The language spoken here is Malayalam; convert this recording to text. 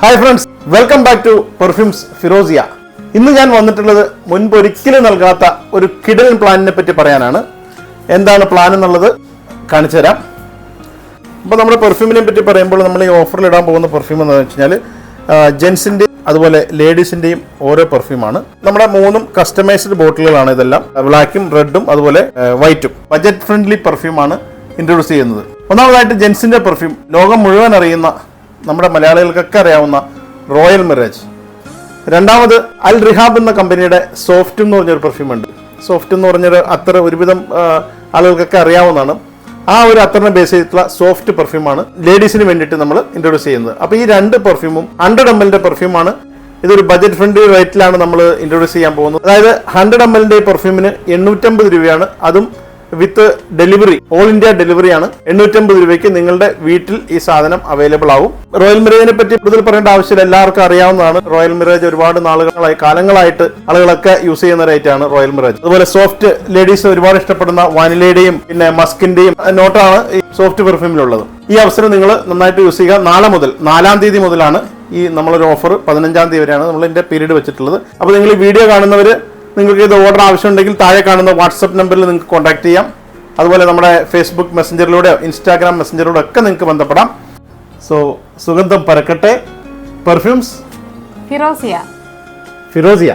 Hi friends, welcome back to perfumes Firozia. ഇന്ന് ഞാൻ വന്നിട്ടുള്ളത് മുൻപ് ഒരിക്കലും നൽകാത്ത ഒരു കിടലൻ പ്ലാനിനെ പറ്റി പറയാനാണ്. എന്താണ് പ്ലാൻ എന്നുള്ളത് കാണിച്ചു തരാം. അപ്പോൾ നമ്മുടെ പെർഫ്യൂമിനെ പറ്റി പറയുമ്പോൾ നമ്മൾ ഈ ഓഫറിൽ ഇടാൻ പോകുന്ന പെർഫ്യൂം എന്ന് വെച്ച് കഴിഞ്ഞാൽ ജെൻസിൻ്റെയും അതുപോലെ ലേഡീസിൻ്റെയും ഓരോ പെർഫ്യൂമാണ്. നമ്മുടെ 3 കസ്റ്റമൈസ്ഡ് ബോട്ടിലുകളാണ് ഇതെല്ലാം. ബ്ലാക്കും റെഡും അതുപോലെ വൈറ്റും. ബജറ്റ് ഫ്രണ്ട്ലി പെർഫ്യൂമാണ് ഇൻട്രൊഡ്യൂസ് ചെയ്യുന്നത്. ഒന്നാമതായിട്ട് ജെൻസിൻ്റെ പെർഫ്യൂം ലോകം മുഴുവൻ അറിയുന്ന, നമ്മുടെ മലയാളികൾക്കൊക്കെ അറിയാവുന്ന റോയൽ മിറാജ്. രണ്ടാമത് അൽ റിഹാബ് എന്ന കമ്പനിയുടെ സോഫ്റ്റ് എന്ന് പറഞ്ഞൊരു പെർഫ്യൂം ഉണ്ട്. സോഫ്റ്റ് എന്ന് പറഞ്ഞൊരു അത്തർ ഒരുവിധം ആളുകൾക്കൊക്കെ അറിയാവുന്നതാണ്. ആ ഒരു അത്തറിനെ ബേസ് ചെയ്തിട്ടുള്ള സോഫ്റ്റ് പെർഫ്യൂമാണ് ലേഡീസിന് വേണ്ടിയിട്ട് നമ്മൾ ഇൻട്രൊഡ്യൂസ് ചെയ്യുന്നത്. അപ്പോൾ ഈ 2 പെർഫ്യൂമും 100 ml പെർഫ്യൂമാണ്. ഇതൊരു ബജറ്റ് ഫ്രണ്ട്ലി റേറ്റിലാണ് നമ്മൾ ഇൻട്രൊഡ്യൂസ് ചെയ്യാൻ പോകുന്നത്. അതായത് 100 ml പെർഫ്യൂമിന് 850 രൂപയാണ്. അതും വിത്ത് ഡെലിവറി, ഓൾ ഇന്ത്യ ഡെലിവറിയാണ്. 850 രൂപയ്ക്ക് നിങ്ങളുടെ വീട്ടിൽ ഈ സാധനം അവൈലബിൾ ആവും. റോയൽ മിറാജിനെ പറ്റി കൂടുതൽ പറയേണ്ട ആവശ്യമില്ല, എല്ലാവർക്കും അറിയാവുന്നതാണ്. റോയൽ മിറാജ് ഒരുപാട് കാലങ്ങളായിട്ട് ആളുകളൊക്കെ യൂസ് ചെയ്യുന്ന റേറ്റാണ് റോയൽ മിറാജ്. അതുപോലെ സോഫ്റ്റ് ലേഡീസ് ഒരുപാട് ഇഷ്ടപ്പെടുന്ന വാനിലയുടെയും പിന്നെ മസ്കിന്റെയും നോട്ടാണ് ഈ സോഫ്റ്റ് പെർഫ്യൂമിലുള്ളത്. ഈ അവസരം നിങ്ങൾ നന്നായിട്ട് യൂസ് ചെയ്യുക. നാളെ മുതൽ 4-ാം തീയതി മുതലാണ് ഈ നമ്മളൊരു ഓഫർ. 15-ാം തീയതി വരെയാണ് നമ്മൾ ഇതിന്റെ പീരീഡ് വെച്ചിട്ടുള്ളത്. അപ്പോൾ നിങ്ങൾ ഈ വീഡിയോ കാണുന്നവർ, നിങ്ങൾക്ക് ഇത് ഓർഡർ ആവശ്യമുണ്ടെങ്കിൽ താഴെ കാണുന്ന വാട്സപ്പ് നമ്പറിൽ നിങ്ങൾക്ക് കോൺടാക്ട് ചെയ്യാം. അതുപോലെ നമ്മുടെ ഫേസ്ബുക്ക് മെസ്സഞ്ചറിലൂടെയോ ഇൻസ്റ്റാഗ്രാം മെസ്സഞ്ചറിലൂടെ ഒക്കെ നിങ്ങൾക്ക് ബന്ധപ്പെടാം. സോ സുഗന്ധം പരക്കട്ടെ. പെർഫ്യൂംസ് ഫിറോസിയ.